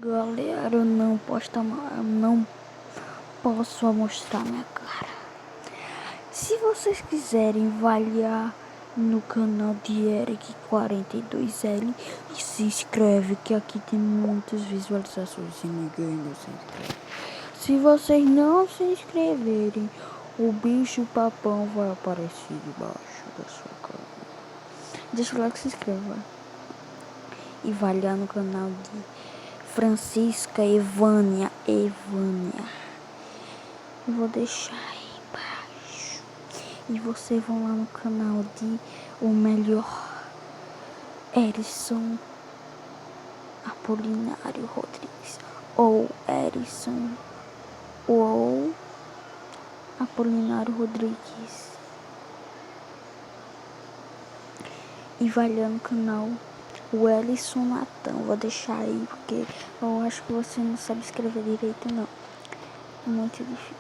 Galera, eu não posso mostrar minha cara. Se vocês quiserem, vai lá no canal de Eric42L e se inscreve, que aqui tem muitas visualizações e ninguém não se inscreve. Se vocês não se inscreverem, o bicho papão vai aparecer debaixo da sua cara. Deixa o like, se inscreva. E vai lá no canal de Francisca Evânia. Eu vou deixar aí embaixo. E vocês vão lá no canal de O Melhor Erison Apolinário Rodrigues. Ou Erison ou Apolinário Rodrigues. E vai lá no canal o Ellison Natan. Vou deixar aí porque eu acho que você não sabe escrever direito, não. É muito difícil.